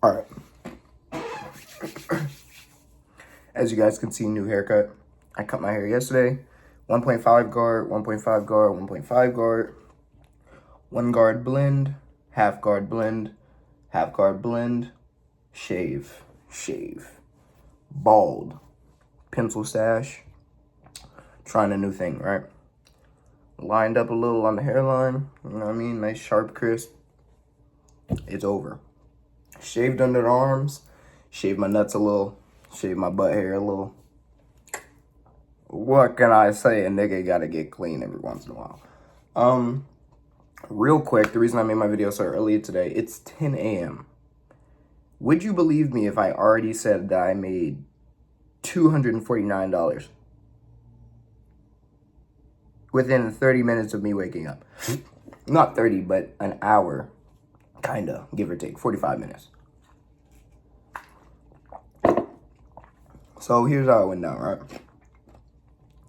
All right. As you guys can see, new haircut. I cut my hair yesterday. 1.5 guard, 1.5 guard, 1.5 guard, 1 guard blend, half guard blend, half guard blend, shave, bald, pencil stash. Trying a new thing, right? Lined up a little on the hairline, you know what I mean? Nice, sharp, crisp. It's over. Shaved under the arms, shaved my nuts a little, shaved my butt hair a little. What can I say? A nigga gotta get clean every once in a while. Real quick, the reason I made my video so early today, it's 10 a.m. Would you believe me if I already said that I made $249 within 30 minutes of me waking up? Not 30, but an hour, kinda, give or take, 45 minutes. So here's how it went down, right?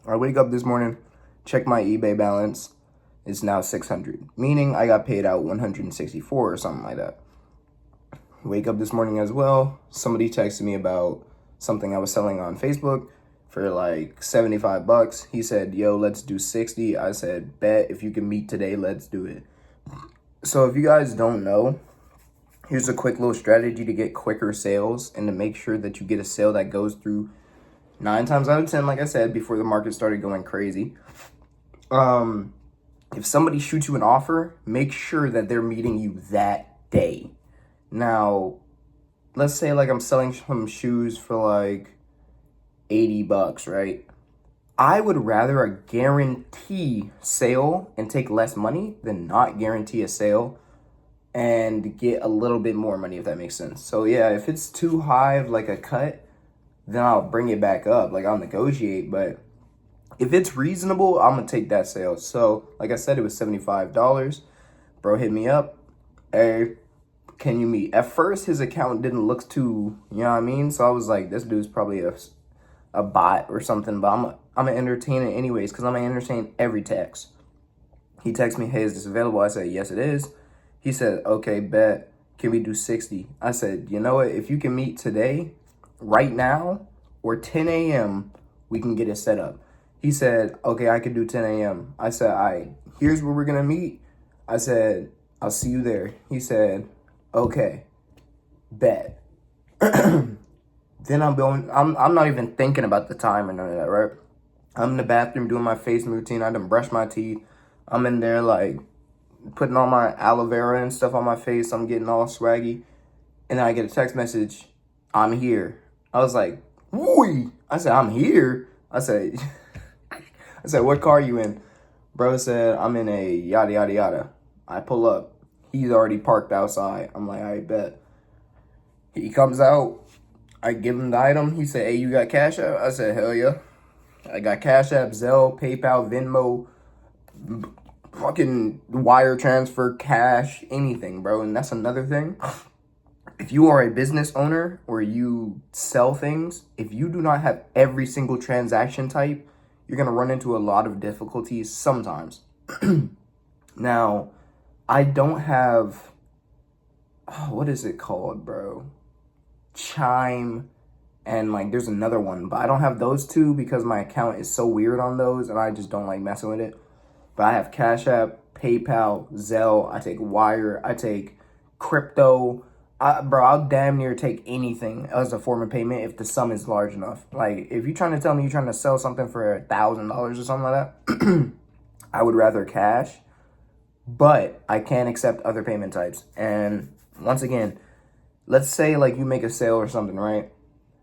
I wake up this morning, check my eBay balance. It's now 600, meaning I got paid out 164 or something like that. Wake up this morning as well. Somebody texted me about something I was selling on Facebook for like 75 bucks. He said, yo, let's do 60. I said, bet, if you can meet today, let's do it. So if you guys don't know, here's a quick little strategy to get quicker sales and to make sure that you get a sale that goes through 9 times out of 10, like I said, before the market started going crazy. If somebody shoots you an offer, make sure that they're meeting you that day. Now, let's say like I'm selling some shoes for like 80 bucks, right? I would rather a guarantee sale and take less money than not guarantee a sale and get a little bit more money, if that makes sense. So yeah, if it's too high of like a cut, then I'll bring it back up. Like I'll negotiate, but if it's reasonable, I'm gonna take that sale. So like I said, it was $75. Bro hit me up. Hey, can you meet? At first, his account didn't look too, you know what I mean? So I was like, this dude's probably a bot or something, but I'm gonna entertain it anyways, because I'm gonna entertain every text. He texted me, hey, is this available? I said, yes, it is. He said, okay, bet. Can we do 60? I said, you know what? If you can meet today, right now, or 10 a.m., we can get it set up. He said, okay, I could do 10 a.m. I said, all right, here's where we're gonna meet. I said, I'll see you there. He said, okay, bet. Then I'm not even thinking about the time or none of that, right? I'm in the bathroom doing my face routine. I done brushed my teeth. I'm in there like putting all my aloe vera and stuff on my face. I'm getting all swaggy. And then I get a text message, I'm here. I was like, woo! I said, I'm here? I said, what car are you in? Bro said, I'm in a yada, yada, yada. I pull up. He's already parked outside. I'm like, I bet. He comes out. I give him the item. He said, hey, you got Cash App? I said, hell yeah. I got Cash App, Zelle, PayPal, Venmo, fucking wire transfer, cash, anything, bro. And that's another thing. If you are a business owner or you sell things, if you do not have every single transaction type, you're going to run into a lot of difficulties sometimes. Now, I don't have, what is it called, bro? Chime, and like there's another one, but I don't have those two because my account is so weird on those and I just don't like messing with it. But I have Cash App, PayPal, Zelle, I take Wire, I take crypto. Bro, I'll damn near take anything as a form of payment if the sum is large enough. Like, if you're trying to tell me you're trying to sell something for $1,000 or something like that, I would rather cash, but I can accept other payment types. And once again, let's say like you make a sale or something, right?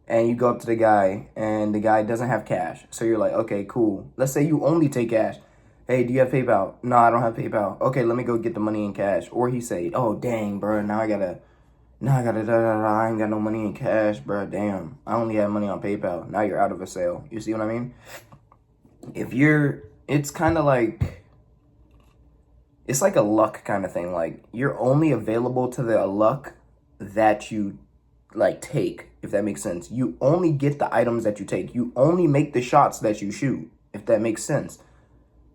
And you go up to the guy and the guy doesn't have cash. So you're like, okay, cool. Let's say you only take cash. Hey, do you have PayPal? No, I don't have PayPal. Okay, let me go get the money in cash. Or he say, oh, dang, bro, I ain't got no money in cash, bro. Damn, I only have money on PayPal. Now you're out of a sale. You see what I mean? It's kind of like, it's like a luck kind of thing. Like, you're only available to the luck that you like take, if that makes sense. You only get the items that you take. You only make the shots that you shoot, if that makes sense.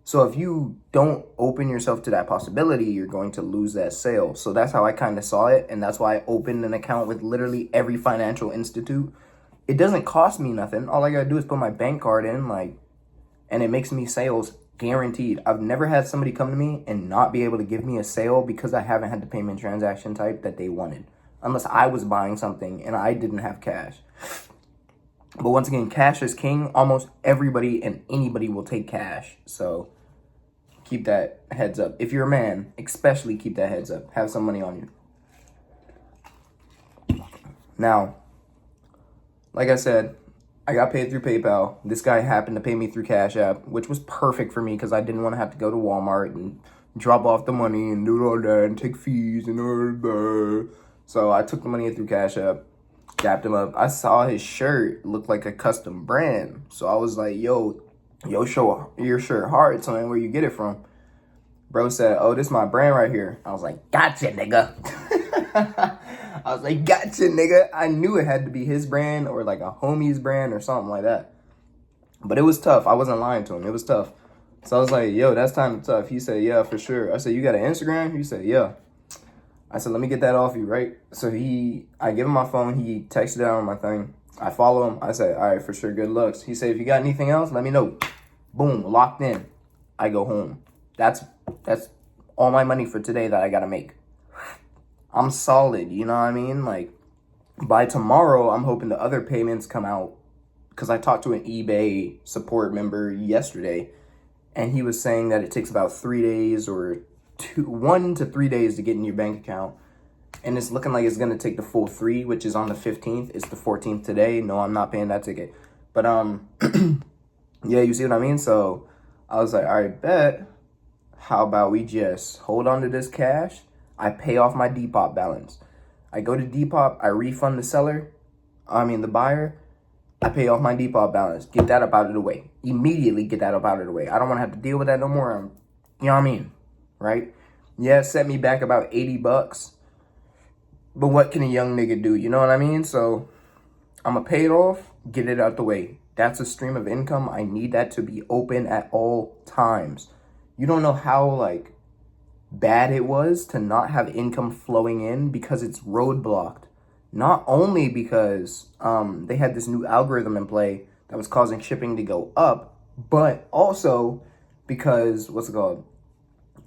So if you don't open yourself to that possibility, you're going to lose that sale. So that's how I kind of saw it. And that's why I opened an account with literally every financial institute. It doesn't cost me nothing. All I got to do is put my bank card in, like, and it makes me sales guaranteed. I've never had somebody come to me and not be able to give me a sale because I haven't had the payment transaction type that they wanted. Unless I was buying something and I didn't have cash. But once again, cash is king. Almost everybody and anybody will take cash. So keep that heads up. If you're a man, especially keep that heads up. Have some money on you. Now, like I said, I got paid through PayPal. This guy happened to pay me through Cash App, which was perfect for me because I didn't want to have to go to Walmart and drop off the money and do all that and take fees and all that. So I took the money through Cash App, dapped him up. I saw his shirt look like a custom brand. So I was like, yo, show your shirt hard, son. Where you get it from? Bro said, oh, this is my brand right here. I was like, gotcha, nigga. I was like, gotcha, nigga. I knew it had to be his brand or like a homie's brand or something like that. But it was tough. I wasn't lying to him. It was tough. So I was like, yo, that's kind of tough. He said, yeah, for sure. I said, you got an Instagram? He said, yeah. I said, let me get that off you, right? So I give him my phone. He texted it on my thing. I follow him. I said, all right, for sure, good looks. He said, if you got anything else, let me know. Boom, locked in. I go home. That's all my money for today that I got to make. I'm solid, you know what I mean? Like, by tomorrow, I'm hoping the other payments come out. Because I talked to an eBay support member yesterday, and he was saying that it takes about 3 days or 1 to 3 days to get in your bank account. And it's looking like it's going to take the full 3, which is on the 15th. It's the 14th today. No, I'm not paying that ticket. But, yeah, you see what I mean? So I was like, all right, bet. How about we just hold on to this cash? I pay off my Depop balance. I go to Depop. I refund the buyer. I pay off my Depop balance. Get that up out of the way. Immediately get that up out of the way. I don't want to have to deal with that no more. You know what I mean? Right? Yeah, it set me back about $80. But what can a young nigga do? You know what I mean? So I'm going to pay it off. Get it out the way. That's a stream of income. I need that to be open at all times. You don't know how, like, bad it was to not have income flowing in because it's roadblocked. Not only because they had this new algorithm in play that was causing shipping to go up, but also because,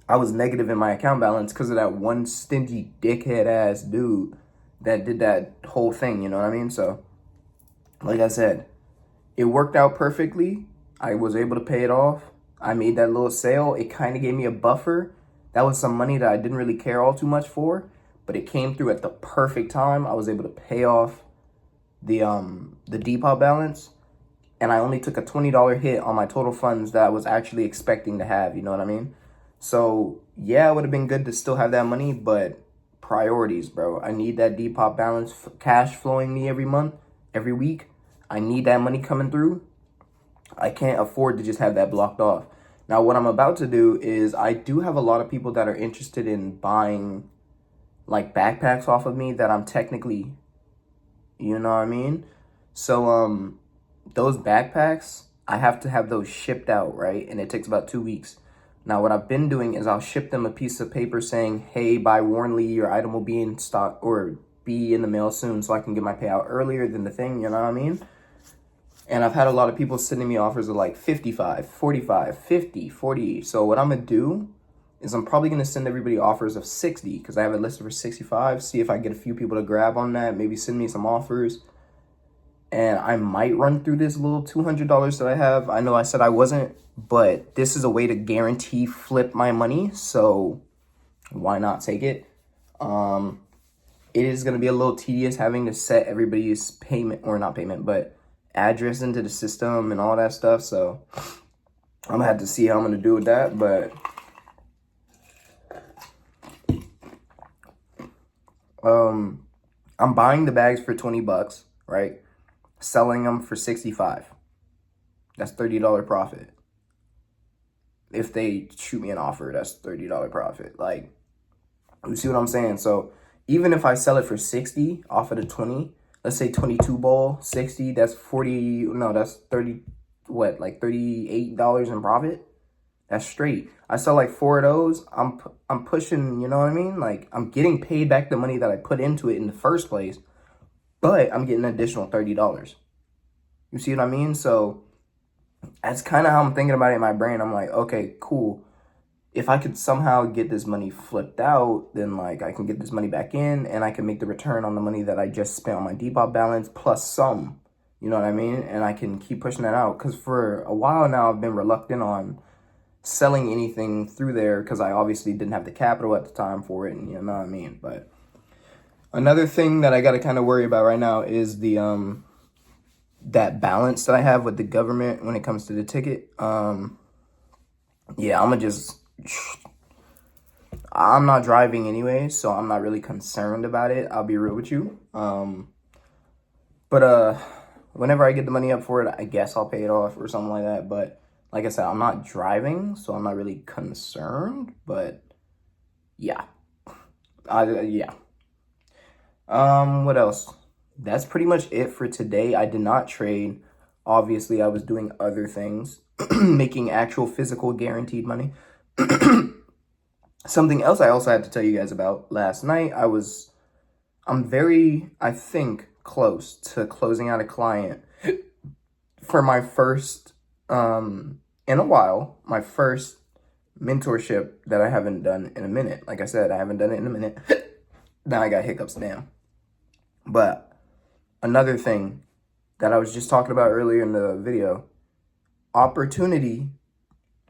I was negative in my account balance because of that one stingy dickhead ass dude that did that whole thing, you know what I mean? So, like I said, it worked out perfectly. I was able to pay it off. I made that little sale. It kind of gave me a buffer. That was some money that I didn't really care all too much for, but it came through at the perfect time. I was able to pay off the Depop balance, and I only took a $20 hit on my total funds that I was actually expecting to have, you know what I mean? So, yeah, it would have been good to still have that money, but priorities, bro. I need that Depop balance cash flowing me every month, every week. I need that money coming through. I can't afford to just have that blocked off. Now, what I'm about to do is I do have a lot of people that are interested in buying, like, backpacks off of me that I'm technically, you know what I mean? So, those backpacks, I have to have those shipped out, right? And it takes about 2 weeks. Now, what I've been doing is I'll ship them a piece of paper saying, hey, by Warren Lee, your item will be in stock or be in the mail soon so I can get my payout earlier than the thing, you know what I mean? And I've had a lot of people sending me offers of like 55, 45, 50, 40. So what I'm going to do is I'm probably going to send everybody offers of 60 because I have it listed for 65. See if I get a few people to grab on that. Maybe send me some offers. And I might run through this little $200 that I have. I know I said I wasn't, but this is a way to guarantee flip my money. So why not take it? It is going to be a little tedious having to set everybody's payment, or not payment, but address into the system and all that stuff. So I'm gonna have to see how I'm gonna do with that. But I'm buying the bags for $20, right? Selling them for 65. That's $30 profit. If they shoot me an offer, that's $30 profit. Like, you see what I'm saying? So even if I sell it for 60 off of the 20, let's say 22 ball, 60, that's 40, no, that's 30, like $38 in profit. That's straight. I sell like 4 of those. I'm pushing, you know what I mean? Like, I'm getting paid back the money that I put into it in the first place, but I'm getting an additional $30. You see what I mean? So that's kind of how I'm thinking about it in my brain. I'm like, okay, cool. If I could somehow get this money flipped out, then like I can get this money back in and I can make the return on the money that I just spent on my Depop balance plus some, you know what I mean? And I can keep pushing that out, because for a while now I've been reluctant on selling anything through there because I obviously didn't have the capital at the time for it, and you know what I mean? But another thing that I got to kind of worry about right now is the that balance that I have with the government when it comes to the ticket. Yeah, I'm not driving anyway, so I'm not really concerned about it. I'll be real with you. But whenever I get the money up for it, I guess I'll pay it off or something like that. But like I said, I'm not driving, so I'm not really concerned. But yeah, yeah. What else? That's pretty much it for today. I did not trade. Obviously, I was doing other things, making actual physical guaranteed money. Something else I also had to tell you guys about last night. I'm very, I think, close to closing out a client for my first, in a while, my first mentorship that I haven't done in a minute. Like I said, I haven't done it in a minute. Now I got hiccups, damn. But another thing that I was just talking about earlier in the video, opportunity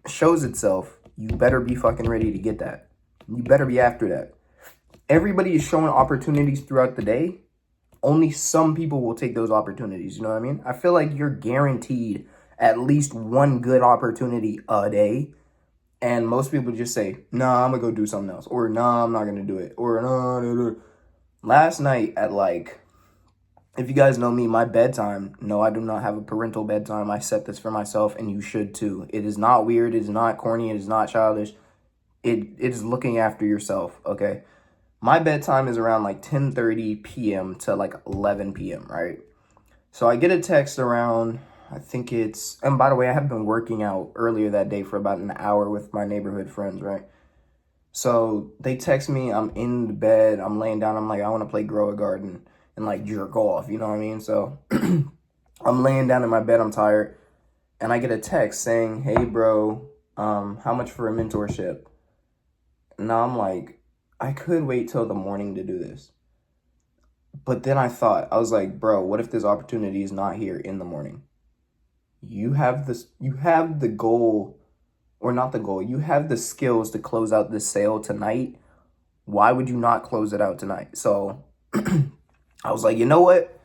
shows itself. You better be fucking ready to get that. You better be after that. Everybody is showing opportunities throughout the day. Only some people will take those opportunities. You know what I mean? I feel like you're guaranteed at least one good opportunity a day. And most people just say, nah, I'm going to go do something else. Or, nah, I'm not going to do it. Or, nah. Last night at like, if you guys know me, my bedtime, no, I do not have a parental bedtime. I set this for myself, and you should too. It is not weird. It is not corny. It is not childish. It is looking after yourself, okay? My bedtime is around like 10:30 p.m. to like 11 p.m., right? So I get a text around, I think it's, and by the way, I have been working out earlier that day for about an hour with my neighborhood friends, right? So they text me, I'm in the bed, I'm laying down, I'm like, I want to play Grow a Garden and like jerk off, you know what I mean? So I'm laying down in my bed, I'm tired, and I get a text saying, hey bro, how much for a mentorship? Now I'm like, I could wait till the morning to do this. But then I was like, bro, what if this opportunity is not here in the morning? You have the goal, or not the goal, you have the skills to close out this sale tonight. Why would you not close it out tonight? So I was like, you know what?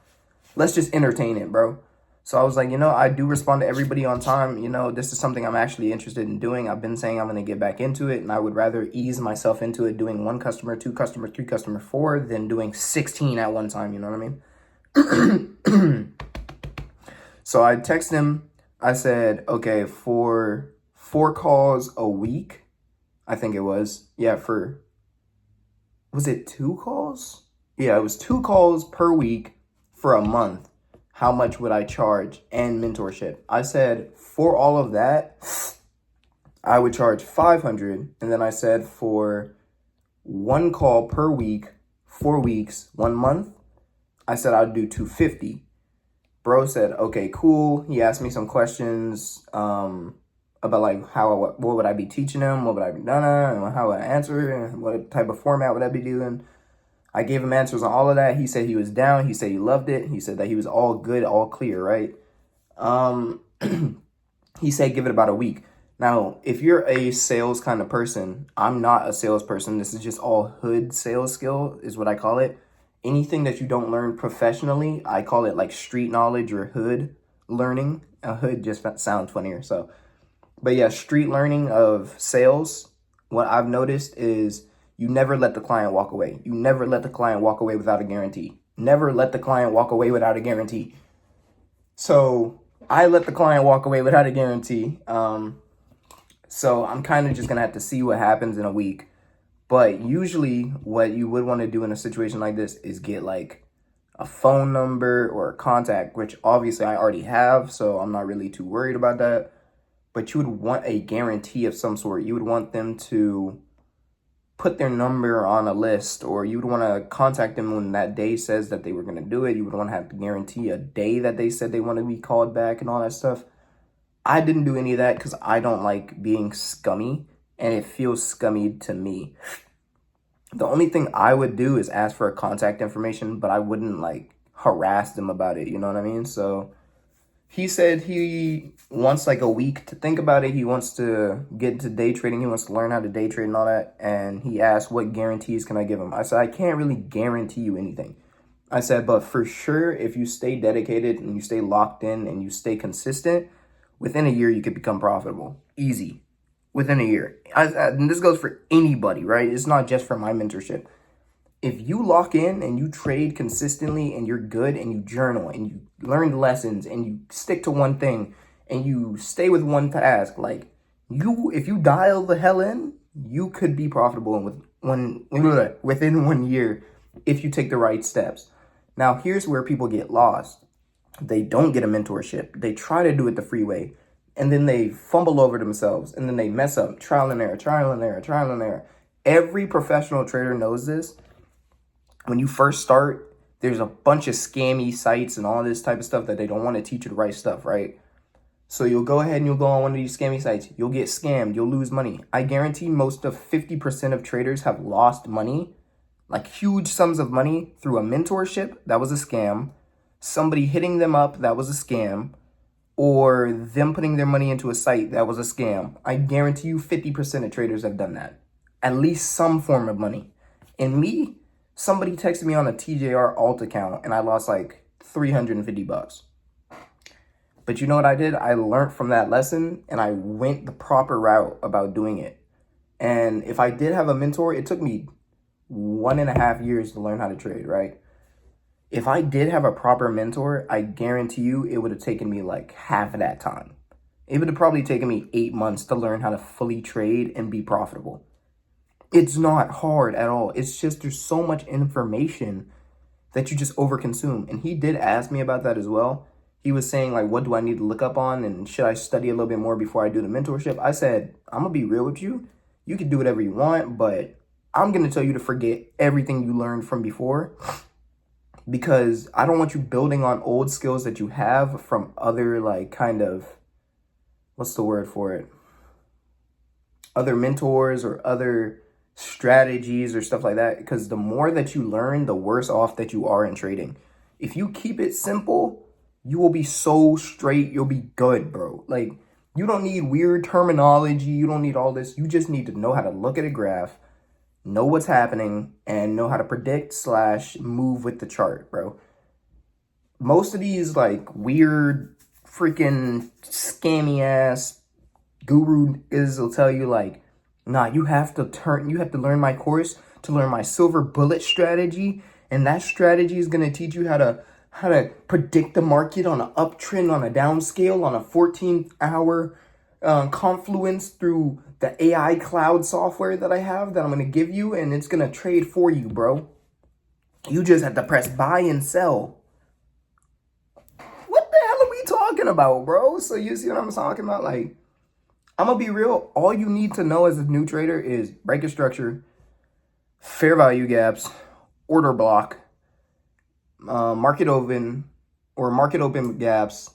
Let's just entertain it, bro. So I was like, I do respond to everybody on time. This is something I'm actually interested in doing. I've been saying I'm going to get back into it, and I would rather ease myself into it doing 1 customer, 2 customers, 3 customers, 4 than doing 16 at one time. You know what I mean? So I text him. I said, okay, for 4 calls a week, I think it was. Yeah, was it 2 calls? Yeah, it was 2 calls per week for a month. How much would I charge and mentorship? I said for all of that, I would charge $500. And then I said for 1 call per week, 4 weeks, 1 month, I said I'd do $250. Bro said, okay, cool. He asked me some questions about like what would I be teaching him? What would I be doing? And how would I answer? And what type of format would I be doing? I gave him answers on all of that. He said he was down. He said he loved it. He said that he was all good, all clear, right? He said give it about a week. Now, if you're a sales kind of person, I'm not a salesperson. This is just all hood sales skill is what I call it. Anything that you don't learn professionally, I call it like street knowledge or hood learning. A hood just sounds funnier. So, but yeah, street learning of sales. What I've noticed is you never let the client walk away. You never let the client walk away without a guarantee. Never let the client walk away without a guarantee. So I let the client walk away without a guarantee. So I'm kind of just going to have to see what happens in a week. But usually what you would want to do in a situation like this is get like a phone number or a contact, which obviously I already have. So I'm not really too worried about that. but you would want a guarantee of some sort. You would want them to put their number on a list, or you would want to contact them when that day says that they were going to do it. You would want to have to guarantee a day that they said they want to be called back and all that stuff. I didn't do any of that because I don't like being scummy, and it feels scummy to me. The only thing I would do is ask for a contact information, but I wouldn't like harass them about it. You know what I mean? So he said he wants like a week to think about it. He wants to get into day trading. He wants to learn how to day trade and all that. And he asked, what guarantees can I give him? I said, I can't really guarantee you anything. I said, but for sure, if you stay dedicated and you stay locked in and you stay consistent, within a year, you could become profitable. Easy. Within a year. And this goes for anybody, right? It's not just for my mentorship. If you lock in and you trade consistently and you're good and you journal and you learn lessons and you stick to one thing and you stay with one task, like if you dial the hell in, you could be profitable within 1 year if you take the right steps. Now, here's where people get lost. They don't get a mentorship. They try to do it the free way, and then they fumble over themselves, and then they mess up. Trial and error, trial and error, trial and error. Every professional trader knows this. When you first start, there's a bunch of scammy sites and all this type of stuff that they don't want to teach you the right stuff, right? So you'll go ahead and you'll go on one of these scammy sites. You'll get scammed. You'll lose money. I guarantee most of 50% of traders have lost money, like huge sums of money, through a mentorship. That was a scam. Somebody hitting them up. That was a scam. Or them putting their money into a site. That was a scam. I guarantee you 50% of traders have done that. At least some form of money. And me, somebody texted me on a TJR alt account and I lost like $350. But you know what I did? I learned from that lesson and I went the proper route about doing it. And if I did have a mentor, it took me 1.5 years to learn how to trade, right? If I did have a proper mentor, I guarantee you it would have taken me like half of that time. It would have probably taken me 8 months to learn how to fully trade and be profitable. It's not hard at all. It's just there's so much information that you just overconsume. And he did ask me about that as well. He was saying, like, what do I need to look up on? And should I study a little bit more before I do the mentorship? I said, I'm going to be real with you. You can do whatever you want, but I'm going to tell you to forget everything you learned from before, because I don't want you building on old skills that you have from other, like, kind of, what's the word for it? Other mentors or other strategies or stuff like that. Because the more that you learn, the worse off that you are in trading. If you keep it simple, you will be so straight. You'll be good, bro. Like, you don't need weird terminology. You don't need all this. You just need to know how to look at a graph, know what's happening, and know how to predict / move with the chart, bro. Most of these, like, weird, freaking, scammy ass guru will tell you, like, nah, you have to learn my course to learn my silver bullet strategy, and that strategy is going to teach you how to predict the market on an uptrend, on a downscale, on a 14-hour confluence through the AI cloud software that I have that I'm going to give you, and it's going to trade for you, bro. You just have to press buy and sell. What the hell are we talking about, bro? So you see what I'm talking about? Like, I'm going to be real. All you need to know as a new trader is break structure, fair value gaps, order block, market open gaps,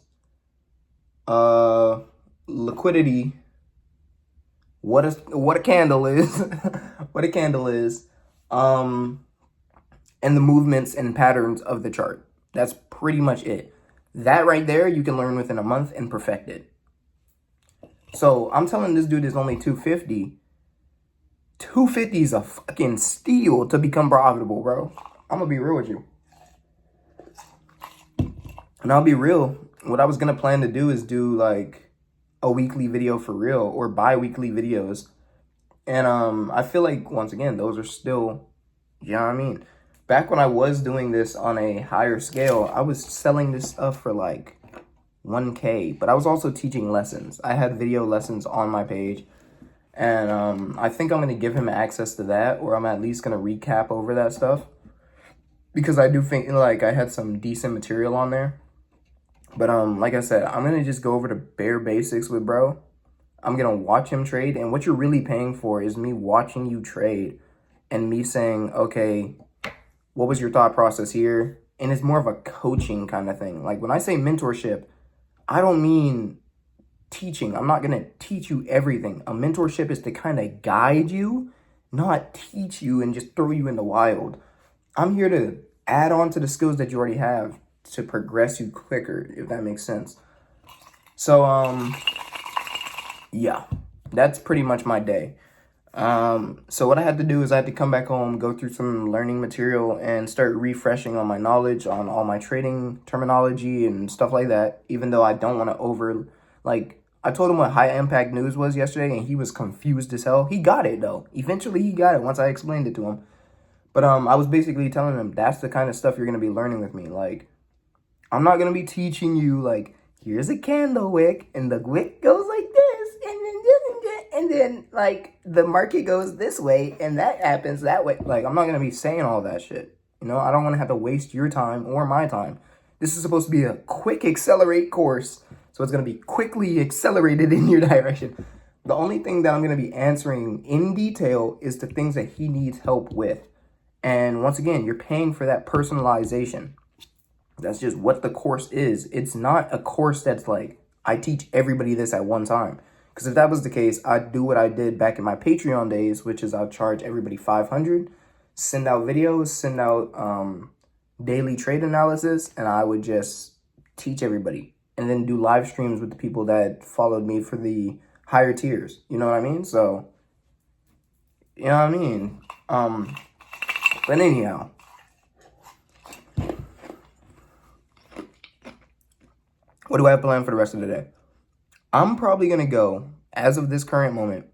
liquidity, what a candle is, and the movements and patterns of the chart. That's pretty much it. That right there, you can learn within a month and perfect it. So I'm telling this dude is only $250. $250 is a fucking steal to become profitable, bro. I'm gonna be real with you. And I'll be real. What I was gonna plan to do is do like a weekly video for real, or bi-weekly videos. And I feel like, once again, those are still, you know what I mean? Back when I was doing this on a higher scale, I was selling this stuff for like $1K, but I was also teaching lessons. I had video lessons on my page, and I think I'm going to give him access to that, or I'm at least going to recap over that stuff, because I do think, like, I had some decent material on there. But like I said, I'm going to just go over the bare basics with bro, I'm going to watch him trade. And what you're really paying for is me watching you trade and me saying, okay, what was your thought process here? And it's more of a coaching kind of thing. Like when I say mentorship, I don't mean teaching. I'm not going to teach you everything. A mentorship is to kind of guide you, not teach you and just throw you in the wild. I'm here to add on to the skills that you already have to progress you quicker, if that makes sense. So, yeah, that's pretty much my day. So what I had to do is I had to come back home, go through some learning material, and start refreshing on my knowledge on all my trading terminology and stuff like that, even though I don't want to I told him what high impact news was yesterday, and he was confused as hell. He got it, though. Eventually, he got it once I explained it to him. But I was basically telling him that's the kind of stuff you're going to be learning with me. Like, I'm not going to be teaching you, like, here's a candle wick, and the wick goes like this, and then, like, the market goes this way, and that happens that way. Like, I'm not going to be saying all that shit. You know, I don't want to have to waste your time or my time. This is supposed to be a quick accelerate course, so it's going to be quickly accelerated in your direction. The only thing that I'm going to be answering in detail is the things that he needs help with. And once again, you're paying for that personalization. That's just what the course is. It's not a course that's like, I teach everybody this at one time. Because if that was the case, I'd do what I did back in my Patreon days, which is I'll charge everybody $500, send out videos, send out daily trade analysis, and I would just teach everybody. And then do live streams with the people that followed me for the higher tiers. You know what I mean? So, you know what I mean? But anyhow, what do I have planned for the rest of the day? I'm probably going to go, as of this current moment,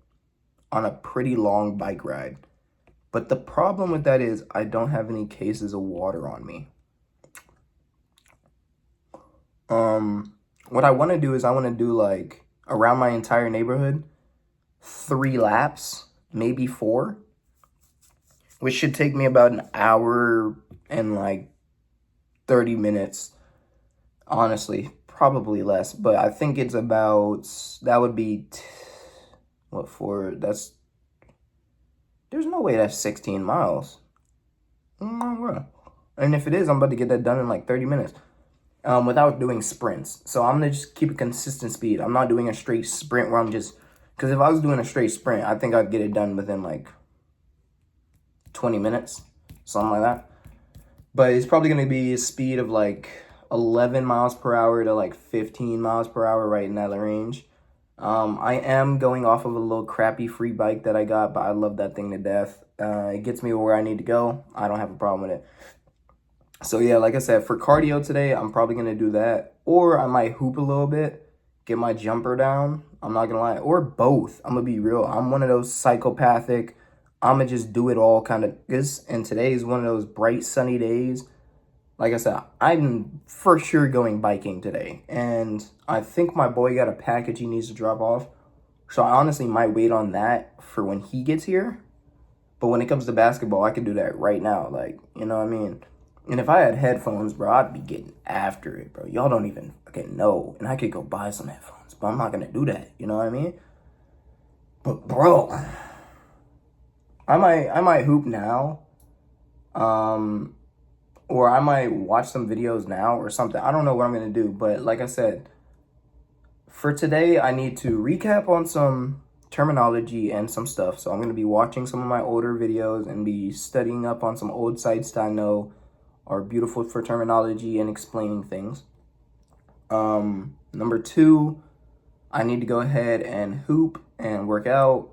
on a pretty long bike ride. But the problem with that is I don't have any cases of water on me. What I want to do is I want to do, like, around my entire neighborhood, 3 laps, maybe 4, which should take me about an hour and, like, 30 minutes, honestly. Probably less, but I think it's about, that would be, there's no way that's 16 miles. And if it is, I'm about to get that done in like 30 minutes without doing sprints. So I'm going to just keep a consistent speed. I'm not doing a straight sprint where I'm just, because if I was doing a straight sprint, I think I'd get it done within like 20 minutes, something like that. But it's probably going to be a speed of like 11 miles per hour to like 15 miles per hour, right in that range. I am going off of a little crappy free bike that I got, but I love that thing to death. It gets me where I need to go. I don't have a problem with it. So yeah, like I said, for cardio today, I'm probably going to do that. Or I might hoop a little bit, get my jumper down. I'm not going to lie. Or both. I'm going to be real. I'm one of those psychopathic, I'm going to just do it all kind of, and today is one of those bright sunny days. Like I said, I'm for sure going biking today. And I think my boy got a package he needs to drop off. So I honestly might wait on that for when he gets here. But when it comes to basketball, I could do that right now. Like, you know what I mean? And if I had headphones, bro, I'd be getting after it, bro. Y'all don't even fucking know. And I could go buy some headphones. But I'm not going to do that. You know what I mean? But, bro, I might hoop now. Or I might watch some videos now or something. I don't know what I'm going to do. But like I said, for today, I need to recap on some terminology and some stuff. So I'm going to be watching some of my older videos and be studying up on some old sites that I know are beautiful for terminology and explaining things. Number 2, I need to go ahead and hoop and work out.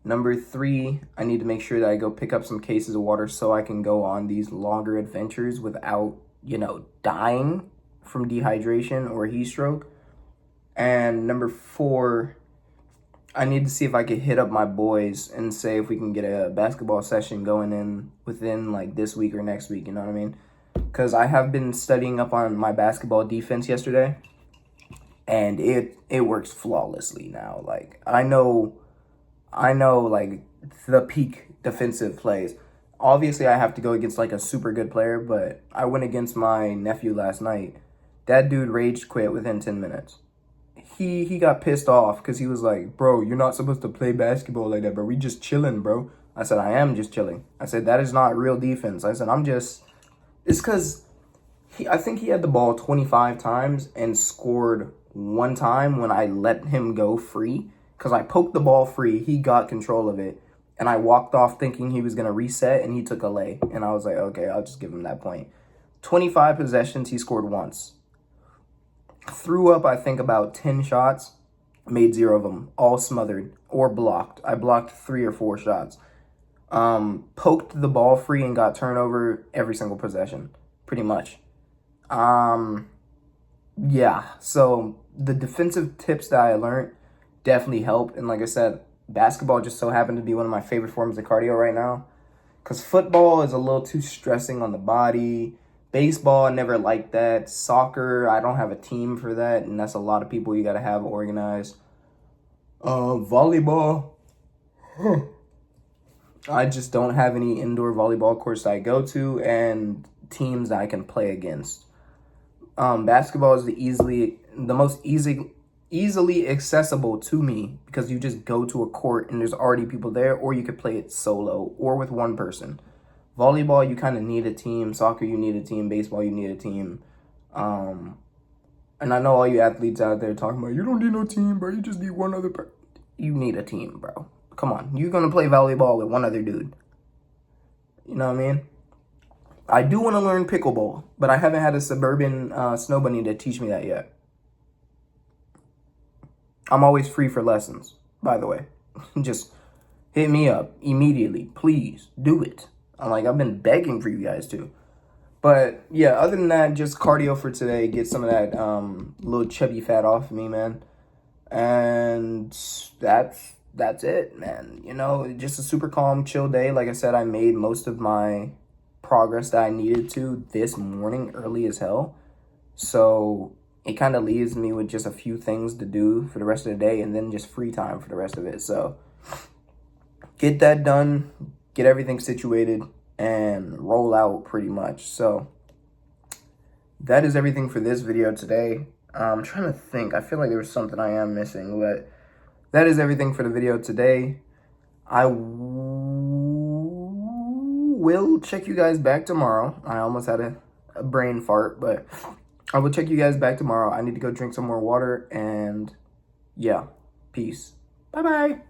Number 3, I need to make sure that I go pick up some cases of water so I can go on these longer adventures without, dying from dehydration or heat stroke. And number 4, I need to see if I could hit up my boys and say if we can get a basketball session going in within like this week or next week, you know what I mean? Because I have been studying up on my basketball defense yesterday, and it works flawlessly now. Like, I know like the peak defensive plays. Obviously, I have to go against like a super good player, but I went against my nephew last night. That dude rage quit within 10 minutes. he got pissed off because he was like, bro, you're not supposed to play basketball like that, bro. We just chilling, bro. I said, I am just chilling. I said, that is not real defense. I said, it's because I think he had the ball 25 times and scored one time when I let him go free. Because I poked the ball free, he got control of it, and I walked off thinking he was going to reset, and he took a lay. And I was like, okay, I'll just give him that point. 25 possessions, he scored once. Threw up, I think, about 10 shots, made 0 of them, all smothered or blocked. I blocked 3 or 4 shots. Poked the ball free and got turnover every single possession, pretty much. Yeah, so the defensive tips that I learned definitely helped. And like I said, basketball just so happened to be one of my favorite forms of cardio right now. Because football is a little too stressing on the body. Baseball, I never liked that. Soccer, I don't have a team for that. And that's a lot of people you got to have organized. Volleyball, I just don't have any indoor volleyball courts I go to and teams that I can play against. Basketball is the most easily accessible to me because you just go to a court and there's already people there, or you could play it solo or with one person. Volleyball, you kind of need a team. Soccer, you need a team. Baseball, you need a team. And I know all you athletes out there talking about, you don't need no team, bro. You just need one other person. You need a team, bro. Come on. You're going to play volleyball with one other dude. You know what I mean? I do want to learn pickleball, but I haven't had a suburban snow bunny to teach me that yet. I'm always free for lessons, by the way. Just hit me up immediately. Please do it. I've been begging for you guys to. But yeah, other than that, just cardio for today. Get some of that little chubby fat off of me, man. And that's it, man. You know, just a super calm, chill day. Like I said, I made most of my progress that I needed to this morning early as hell. So it kind of leaves me with just a few things to do for the rest of the day and then just free time for the rest of it. So get that done, get everything situated, and roll out pretty much. So that is everything for this video today. I'm trying to think. I feel like there was something I am missing, but that is everything for the video today. I will check you guys back tomorrow. I almost had a brain fart, but I will check you guys back tomorrow. I need to go drink some more water, and yeah, peace. Bye-bye.